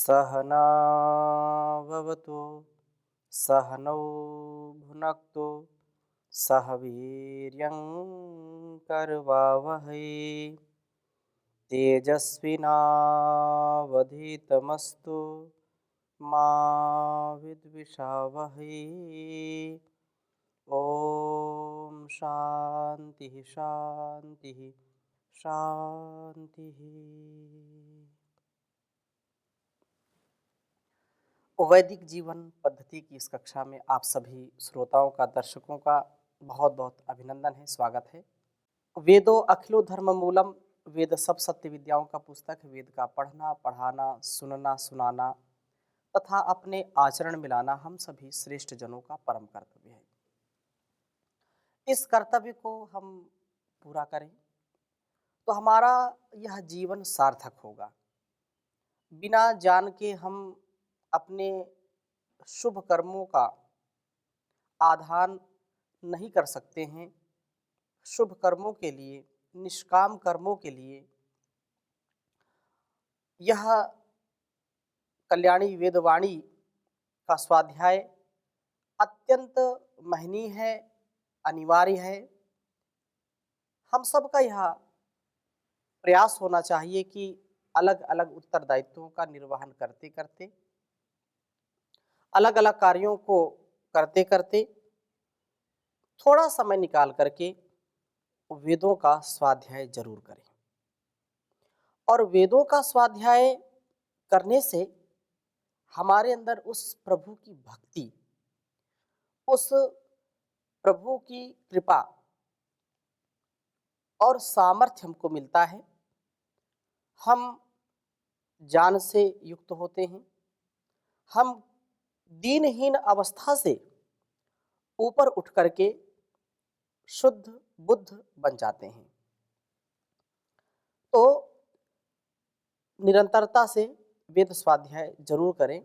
सहना भवतु सहनौ भुनक्तु सह वीर्यं करवावहै तेजस्विनावधीतमस्तु मा विद्विषावहै। ओम शांति शांति शांति। वैदिक जीवन पद्धति की इस कक्षा में आप सभी श्रोताओं का, दर्शकों का बहुत बहुत अभिनंदन है, स्वागत है। वेदो अखिलो धर्म मूलम, वेद सब सत्य विद्याओं का पुस्तक है। वेद का पढ़ना, पढ़ाना, सुनना, सुनाना तथा अपने आचरण में लाना हम सभी श्रेष्ठ जनों का परम कर्तव्य है। इस कर्तव्य को हम पूरा करें तो हमारा यह जीवन सार्थक होगा। बिना जान के हम अपने शुभ कर्मों का आधान नहीं कर सकते हैं। शुभ कर्मों के लिए, निष्काम कर्मों के लिए यह कल्याणी वेदवाणी का स्वाध्याय अत्यंत महनीय है, अनिवार्य है। हम सबका यह प्रयास होना चाहिए कि अलग अलग उत्तरदायित्वों का निर्वहन करते करते, अलग अलग कार्यों को करते करते थोड़ा समय निकाल करके वेदों का स्वाध्याय जरूर करें। और वेदों का स्वाध्याय करने से हमारे अंदर उस प्रभु की भक्ति, उस प्रभु की कृपा और सामर्थ्य हमको मिलता है। हम ज्ञान से युक्त होते हैं। हम दीनहीन अवस्था से ऊपर उठ करके शुद्ध बुद्ध बन जाते हैं। तो निरंतरता से वेद स्वाध्याय जरूर करें।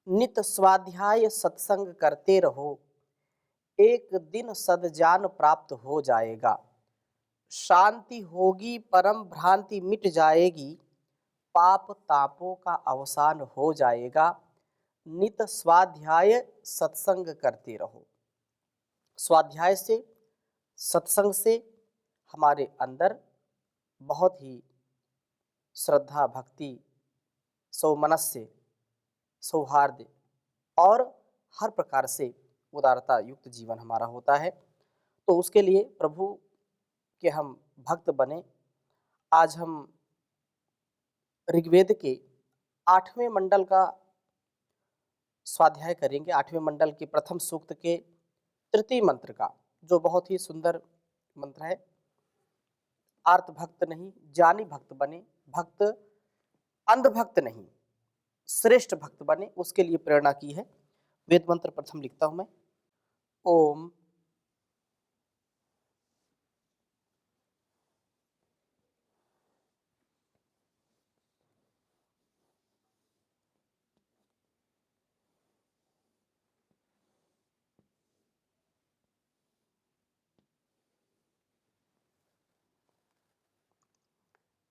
नित स्वाध्याय सत्संग करते रहो, एक दिन सद्जान प्राप्त हो जाएगा। शांति होगी, परम भ्रांति मिट जाएगी, पाप तापों का अवसान हो जाएगा। नित स्वाध्याय सत्संग करते रहो। स्वाध्याय से, सत्संग से हमारे अंदर बहुत ही श्रद्धा, भक्ति, सौमनस्य, सौहार्द और हर प्रकार से उदारता युक्त जीवन हमारा होता है। तो उसके लिए प्रभु के हम भक्त बने। आज हम ऋग्वेद के 8वें मंडल का स्वाध्याय करेंगे। 8वें मंडल के प्रथम सूक्त के तृतीय मंत्र का, जो बहुत ही सुंदर मंत्र है। आर्त भक्त नहीं, ज्ञानी भक्त बने। भक्त अंधभक्त नहीं, श्रेष्ठ भक्त बने, उसके लिए प्रेरणा की है। वेद मंत्र प्रथम लिखता हूं मैं। ओम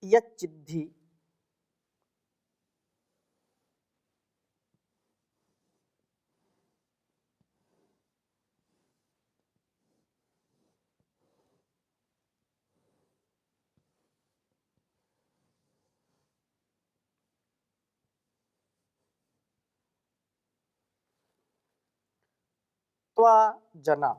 यच्चिद्धि त्वा जना,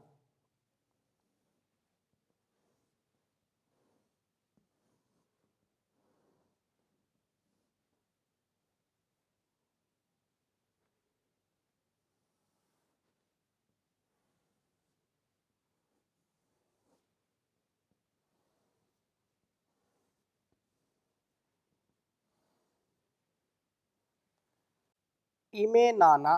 इमे नाना,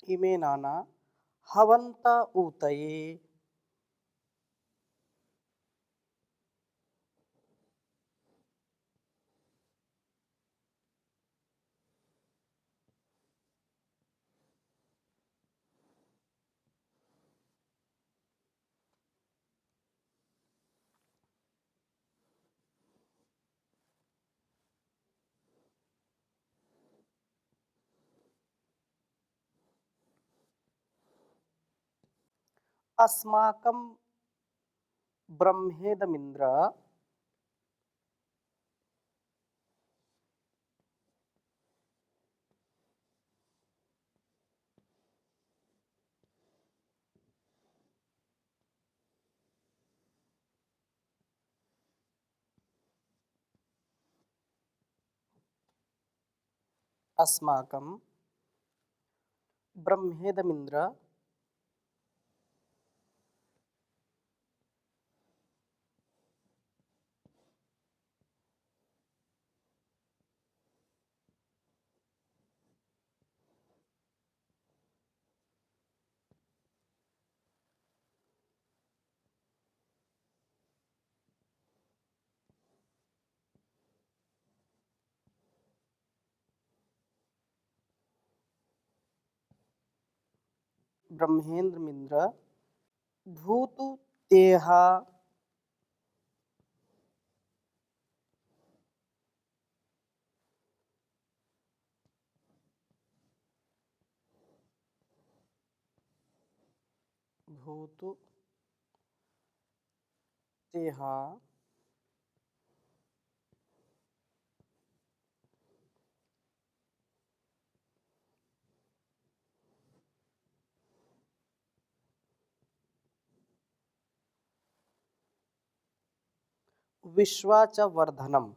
इमे नाना हवंत ऊतये, अस्माकं ब्रह्मेदमिन्द्र अस्माकं ब्रह्मेदमिन्द्र ब्रह्मेन्द्रमिन्द्र भूतु तेह भूतु तेह विश्वा च वर्धनम्।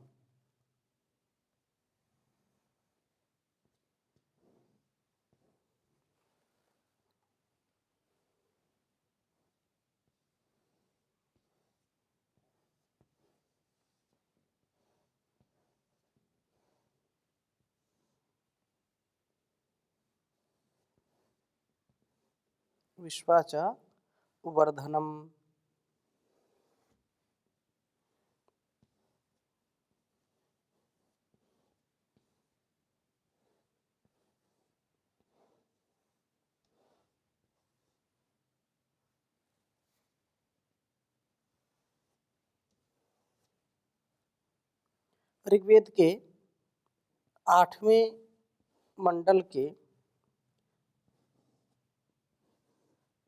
विश्वा च वर्धनम्। ऋग्वेद के 8वें मंडल के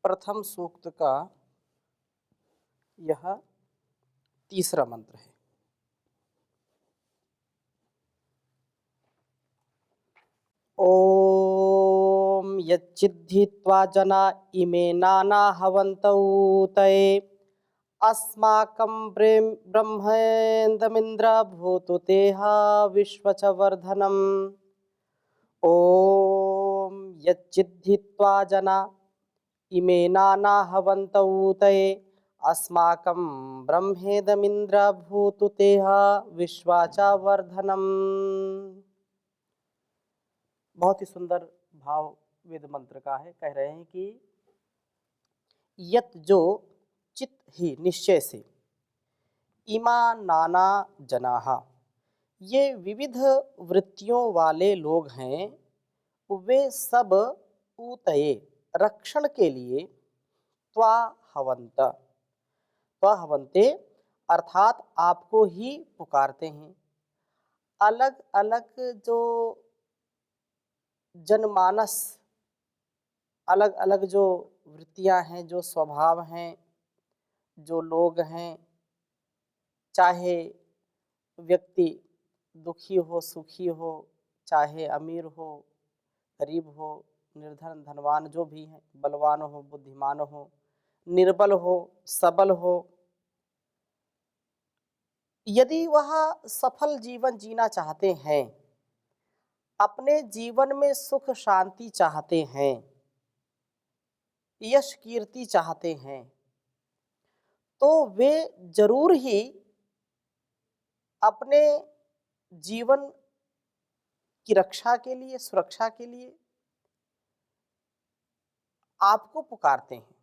प्रथम सूक्त का यह तीसरा मंत्र है। ओम यच्चिद्धित्वा जना इमे नाना हवन्तौ तये अस्माकं ब्रह्मेन्दमिन्द्र भूतु तेहा विश्वच वर्धनम्। ओम यच्चिद्धित्वा जना इमे नाना हवन्तौ तये अस्माकं ब्रह्मेदमिन्द्र भूतु तेहा विश्वाचा वर्धनम्। बहुत ही सुंदर भाव वेद मंत्र का है। कह रहे हैं कि यत जो चित ही निश्चय से इमा नाना जनाहा ये विविध वृत्तियों वाले लोग हैं वे सब ऊतये रक्षण के लिए त्वाहवंते अर्थात आपको ही पुकारते हैं। अलग अलग जो जनमानस अलग अलग जो वृत्तियां हैं, जो स्वभाव हैं, जो लोग हैं, चाहे व्यक्ति दुखी हो सुखी हो, चाहे अमीर हो गरीब हो, निर्धन धनवान जो भी हैं, बलवान हो बुद्धिमान हो, निर्बल हो सबल हो, यदि वह सफल जीवन जीना चाहते हैं, अपने जीवन में सुख शांति चाहते हैं, यश कीर्ति चाहते हैं, तो वे जरूर ही अपने जीवन की रक्षा के लिए, सुरक्षा के लिए आपको पुकारते हैं।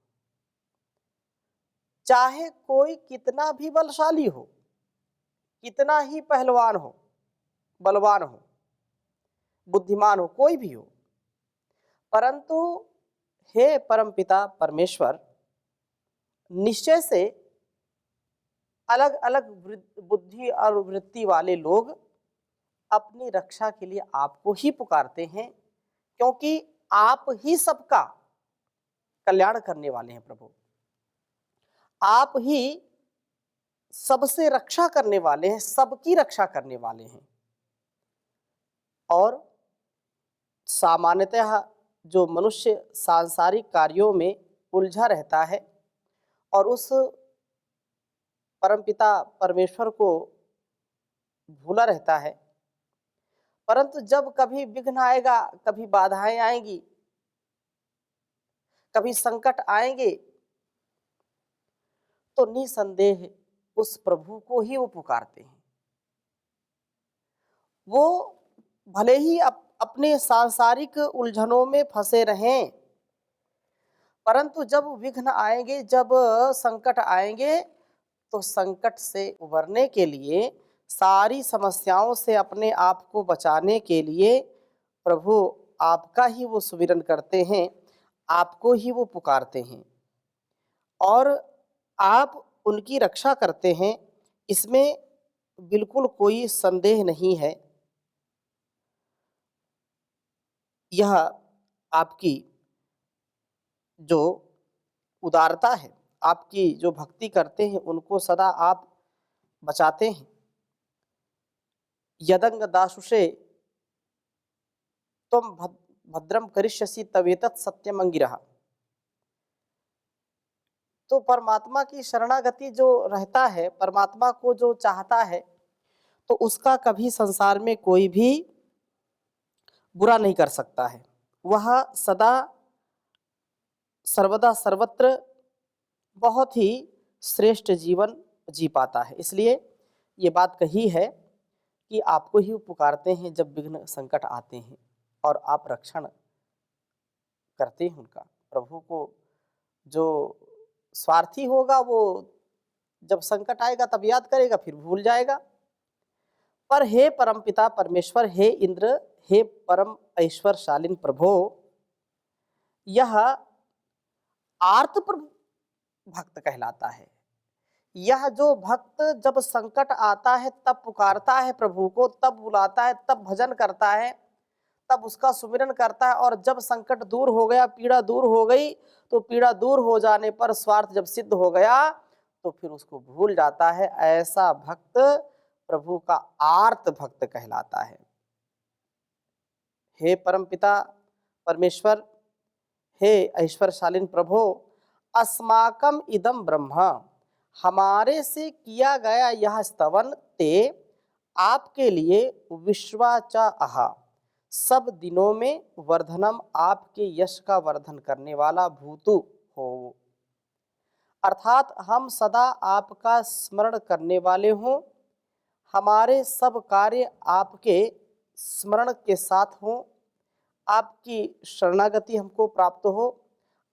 चाहे कोई कितना भी बलशाली हो, कितना ही पहलवान हो, बलवान हो, बुद्धिमान हो, कोई भी हो, परंतु हे परमपिता परमेश्वर, निश्चय से अलग अलग बुद्धि और वृत्ति वाले लोग अपनी रक्षा के लिए आपको ही पुकारते हैं, क्योंकि आप ही सबका कल्याण करने वाले हैं प्रभु। आप ही सबसे रक्षा करने वाले हैं, सबकी रक्षा करने वाले हैं। और सामान्यतः जो मनुष्य सांसारिक कार्यों में उलझा रहता है और उस परमपिता परमेश्वर को भूला रहता है, परंतु जब कभी विघ्न आएगा, कभी बाधाएं आएंगी, कभी संकट आएंगे, तो निसंदेह उस प्रभु को ही वो पुकारते हैं। वो भले ही अपने सांसारिक उलझनों में फंसे रहें, परंतु जब विघ्न आएंगे, जब संकट आएंगे, तो संकट से उबरने के लिए, सारी समस्याओं से अपने आप को बचाने के लिए प्रभु आपका ही वो सुमिरन करते हैं, आपको ही वो पुकारते हैं और आप उनकी रक्षा करते हैं। इसमें बिल्कुल कोई संदेह नहीं है। यह आपकी जो उदारता है, आपकी जो भक्ति करते हैं, उनको सदा आप बचाते हैं। यदंग दाशुषे त्वं भद्रम करिष्यसि तवेतत् सत्यम अंगिरः। तो परमात्मा की शरणागति जो रहता है, परमात्मा को जो चाहता है, तो उसका कभी संसार में कोई भी बुरा नहीं कर सकता है। वह सदा सर्वदा सर्वत्र बहुत ही श्रेष्ठ जीवन जी पाता है। इसलिए ये बात कही है कि आपको ही पुकारते हैं जब विघ्न संकट आते हैं और आप रक्षण करते हैं उनका। प्रभु को जो स्वार्थी होगा वो जब संकट आएगा तब याद करेगा, फिर भूल जाएगा। पर हे परमपिता परमेश्वर, हे इंद्र, हे परम ऐश्वर्यशालीन प्रभो, यह आर्त भक्त कहलाता है। यह जो भक्त जब संकट आता है तब पुकारता है प्रभु को, तब बुलाता है, तब भजन करता है, तब उसका सुमिरन करता है, और जब संकट दूर हो गया, पीड़ा दूर हो गई, तो पीड़ा दूर हो जाने पर स्वार्थ जब सिद्ध हो गया तो फिर उसको भूल जाता है। ऐसा भक्त प्रभु का आर्त भक्त कहलाता है। हे परमपिता परमेश्वर, हे ऐश्वर्यशालीन प्रभो, अस्माकम इदम ब्रह्म, हमारे से किया गया यह स्तवन ते आपके लिए विश्वाचा आहा, सब दिनों में वर्धनम, आपके यश का वर्धन करने वाला भूतु हो। अर्थात हम सदा आपका स्मरण करने वाले हों, हमारे सब कार्य आपके स्मरण के साथ हों, आपकी शरणागति हमको प्राप्त हो,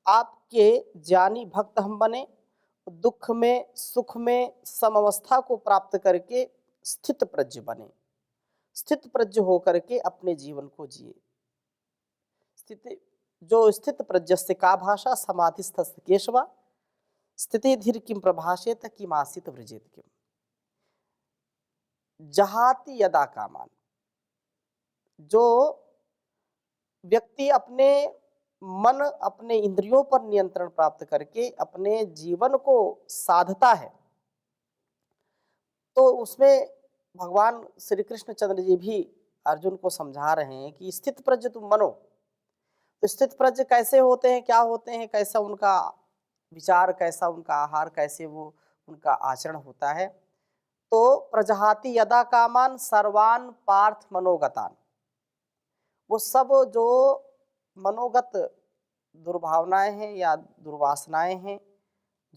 आपके ज्ञानी भक्त हम बने, दुख में सुख में समवस्था को प्राप्त करके स्थित प्रज्ञ बने, स्थित प्रज्ञ होकर के अपने जीवन को जिए। स्थिति जो स्थित प्रज्ञस्य का भाषा समाधिस्थ केशवा, स्थिति धीर किम प्रभाषेत किमासित व्रजेत किम, जहाति यदा कामान। जो व्यक्ति अपने मन, अपने इंद्रियों पर नियंत्रण प्राप्त करके अपने जीवन को साधता है, तो उसमें भगवान श्री कृष्ण चंद्र जी भी अर्जुन को समझा रहे हैं कि स्थित प्रज्ञ तुम बनो। तो स्थित प्रज्ञ कैसे होते हैं, क्या होते हैं, कैसा उनका विचार, कैसा उनका आहार, कैसे वो उनका आचरण होता है। तो प्रजहाति यदा कामान सर्वान पार्थ मनोगतान, वो सब जो मनोगत दुर्भावनाएं हैं या दुर्वासनाएं हैं,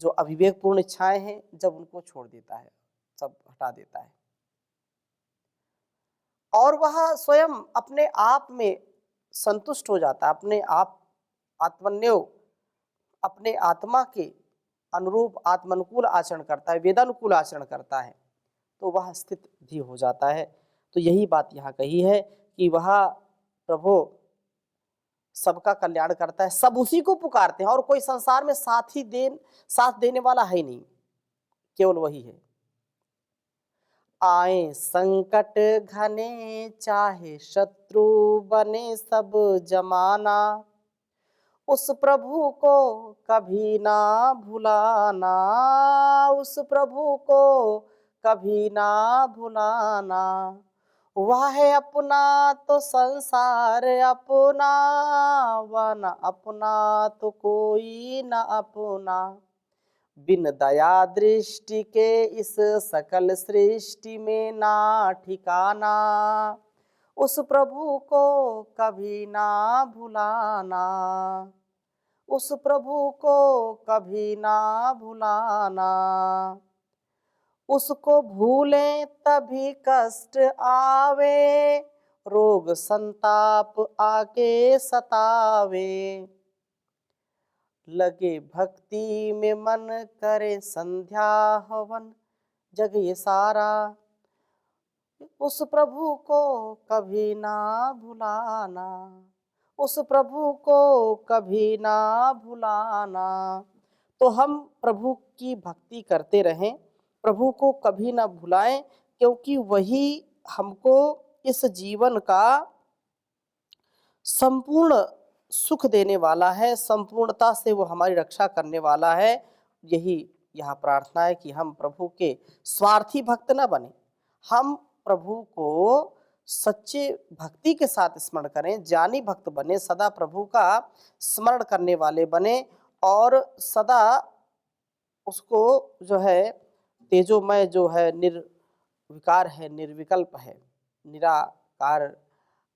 जो अविवेकपूर्ण इच्छाएं हैं, जब उनको छोड़ देता है, सब हटा देता है, और वह स्वयं अपने आप में संतुष्ट हो जाता है, अपने आप आत्मन्यो, अपने आत्मा के अनुरूप आत्मानुकूल आचरण करता है, वेदानुकूल आचरण करता है, तो वह स्थित भी हो जाता है। तो यही बात यहाँ कही है कि वह प्रभु सबका कल्याण करता है, सब उसी को पुकारते हैं, और कोई संसार में साथ देने वाला है ही नहीं, केवल वही है। आए संकट घने चाहे शत्रु बने सब जमाना, उस प्रभु को कभी ना भुलाना, उस प्रभु को कभी ना भुलाना। वह है अपना तो संसार अपना, वह न अपना तो कोई न अपना। बिन दया दृष्टि के इस सकल सृष्टि में ना ठिकाना। उस प्रभु को कभी ना भुलाना, उस प्रभु को कभी ना भुलाना। उसको भूलें तभी कष्ट आवे, रोग संताप आके सतावे। लगे भक्ति में मन करे संध्या हवन, जग ये सारा उस प्रभु को कभी ना भुलाना, उस प्रभु को कभी ना भुलाना। तो हम प्रभु की भक्ति करते रहें, प्रभु को कभी ना भुलाएं, क्योंकि वही हमको इस जीवन का संपूर्ण सुख देने वाला है, संपूर्णता से वो हमारी रक्षा करने वाला है। यही यह प्रार्थना है कि हम प्रभु के स्वार्थी भक्त न बने, हम प्रभु को सच्चे भक्ति के साथ स्मरण करें, ज्ञानी भक्त बने, सदा प्रभु का स्मरण करने वाले बने और सदा उसको जो है तेजोमय जो है निर्विकार है, निर्विकल्प है, निराकार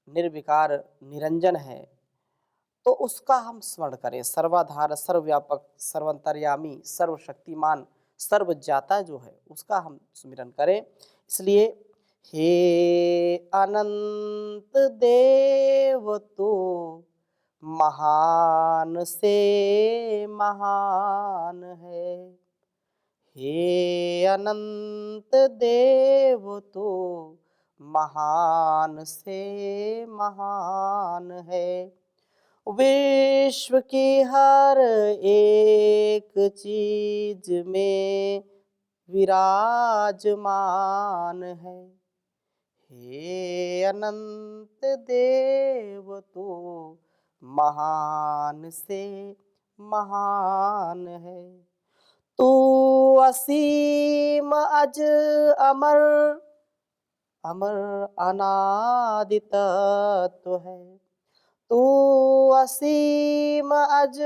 निर्विकार निरंजन है, तो उसका हम स्मरण करें। सर्वाधार, सर्वव्यापक, सर्वंतर्यामी, सर्वशक्तिमान, सर्वज्ञाता जो है उसका हम स्मरण करें। इसलिए हे अनंत देव तो महान से महान है, हे अनंत देव तो महान से महान है। विश्व की हर एक चीज में विराजमान है, हे अनंत देव तो महान से महान है। तू असीम अज अमर, अमर अनादि तत्व है। तू असीम अज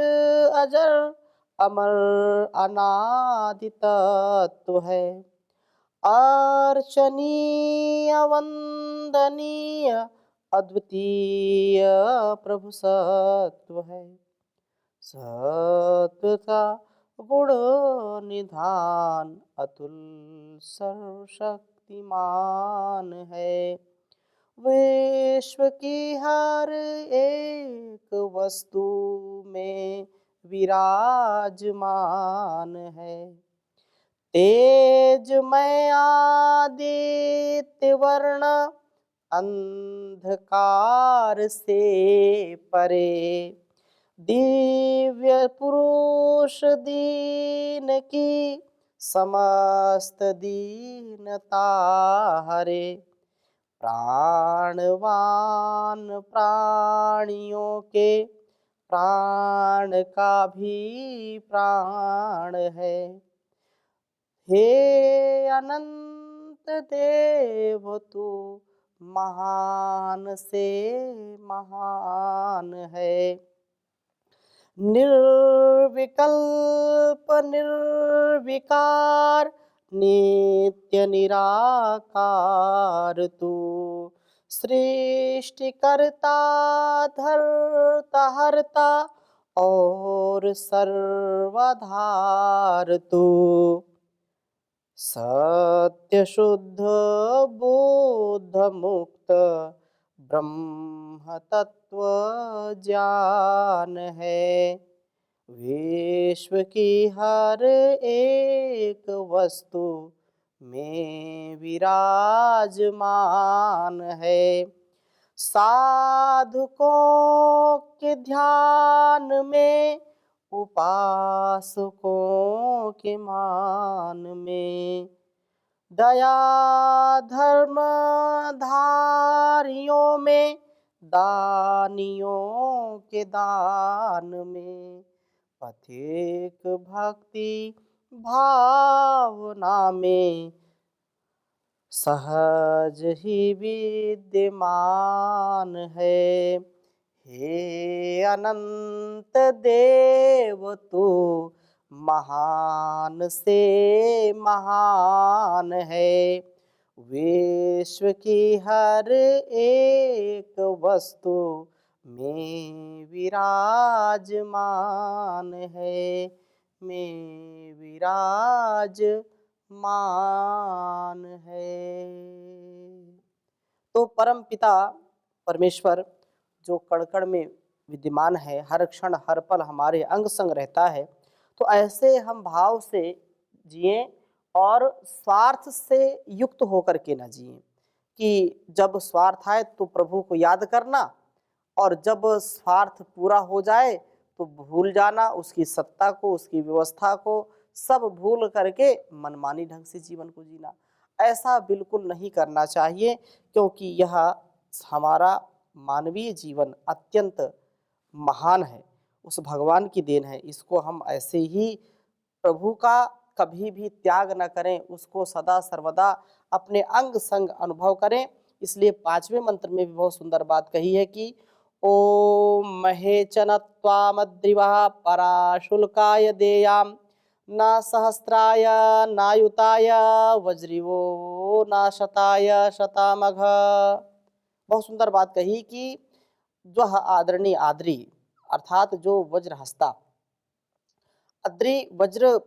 अजर अमर अनादि तत्व है। अर्चनीय वंदनीय अद्वितीय प्रभु सत्व है। सत्वता गुण निधान अतुल सर्वशक्तिमान है। विश्व की हर एक वस्तु में विराजमान है। तेजमय आदित्य वर्ण अंधकार से परे, दिव्य पुरुष दीन की समस्त दीनता हरे। प्राणवान प्राणियों के प्राण का भी प्राण है। हे अनंत देव तू महान से महान है। निर्विकल्प निर्विकार नित्य निराकार तू, सृष्टिकर्ता धर्ता हर्ता और सर्वाधार तू। सत्य शुद्ध बुद्ध मुक्त ब्रह्म तत्व ज्ञान है। विश्व की हर एक वस्तु में विराजमान है। साधुकों के ध्यान में, उपासकों के मान में, दया धर्म धारियों में दानियों के दान में, पथिक भक्ति भावना में, सहज ही विद्यमान है। हे अनंत देव तू महान से महान है। विश्व की हर एक वस्तु में विराजमान है, में विराजमान है। तो परम पिता परमेश्वर जो कण कण में विद्यमान है, हर क्षण हर पल हमारे अंग संग रहता है, तो ऐसे हम भाव से जिएं और स्वार्थ से युक्त होकर के न जिएं कि जब स्वार्थ आए तो प्रभु को याद करना, और जब स्वार्थ पूरा हो जाए तो भूल जाना, उसकी सत्ता को, उसकी व्यवस्था को सब भूल करके मनमानी ढंग से जीवन को जीना। ऐसा बिल्कुल नहीं करना चाहिए, क्योंकि यह हमारा मानवीय जीवन अत्यंत महान है, उस भगवान की देन है। इसको हम ऐसे ही प्रभु का कभी भी त्याग न करें, उसको सदा सर्वदा अपने अंग संग अनुभव करें। इसलिए 5वें मंत्र में भी बहुत सुंदर बात कही है कि ओम महेचन त्वामद्रिवः पराशुल्काय देयाम न सहस्राय नायुताय वज्रिवो न शताय शतामघ। बहुत सुंदर बात कही कि जो आदरणीय आदरी अर्थात जो वज्र हस्ता अद्रि वज्र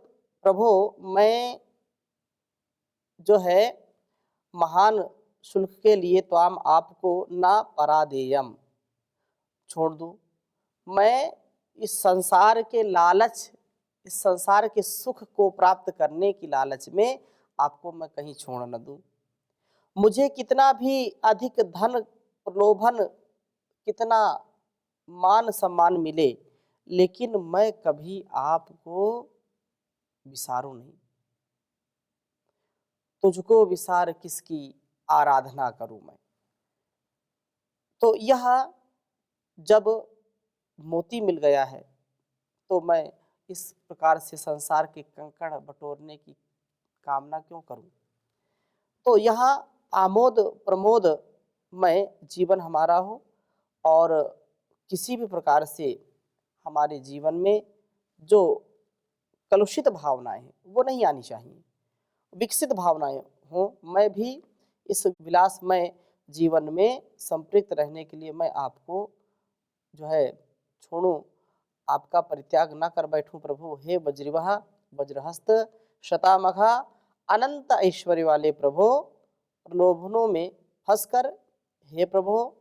प्रभो, मैं जो है महान शुल्क के लिए तो आम आपको ना परादेयम छोड़ दूं। मैं इस संसार के लालच, इस संसार के सुख को प्राप्त करने की लालच में आपको मैं कहीं छोड़ न दूं। मुझे कितना भी अधिक धन प्रलोभन, कितना मान सम्मान मिले, लेकिन मैं कभी आपको विसारूं नहीं। तुझको विसार किसकी आराधना करूं मैं। तो यह जब मोती मिल गया है तो मैं इस प्रकार से संसार के कंकड़ बटोरने की कामना क्यों करूं। तो यहाँ आमोद प्रमोद में जीवन हमारा हो, और किसी भी प्रकार से हमारे जीवन में जो कलुषित भावनाएं हैं वो नहीं आनी चाहिए, विकसित भावनाएं हों। मैं भी इस विलासमय जीवन में संपृक्त रहने के लिए मैं आपको जो है छोड़ूं, आपका परित्याग न कर बैठूं प्रभु। हे वज्रिवः वज्रहस्त शतामघा, अनंत ऐश्वर्य वाले प्रभु, प्रलोभनों में फंसकर हे प्रभु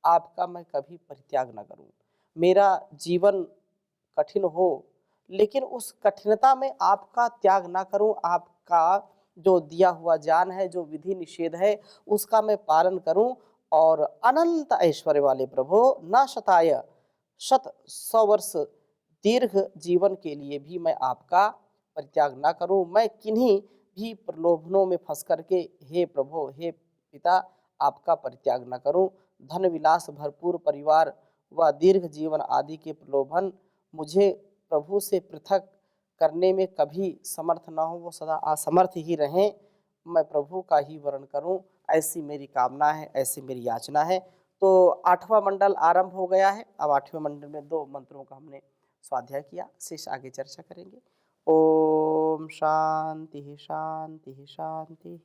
आपका मैं कभी परित्याग न करूं। मेरा जीवन कठिन हो, लेकिन उस कठिनता में आपका त्याग ना करूं। आपका जो दिया हुआ ज्ञान है, जो विधि निषेध है, उसका मैं पालन करूं। और अनंत ऐश्वर्य वाले प्रभु न शताय, शत 100 वर्ष दीर्घ जीवन के लिए भी मैं आपका परित्याग ना करूं। मैं किन्हीं भी प्रलोभनों में फंस करके हे प्रभु, हे पिता, आपका परित्याग न करूं। धन विलास भरपूर परिवार व दीर्घ जीवन आदि के प्रलोभन मुझे प्रभु से पृथक करने में कभी समर्थ न हो, वो सदा असमर्थ ही रहें। मैं प्रभु का ही वर्ण करूं, ऐसी मेरी कामना है, ऐसी मेरी याचना है। तो 8वां मंडल आरंभ हो गया है। अब 8वें मंडल में 2 मंत्रों का हमने स्वाध्याय किया, शेष आगे चर्चा करेंगे। ओम शांति शांति शांति।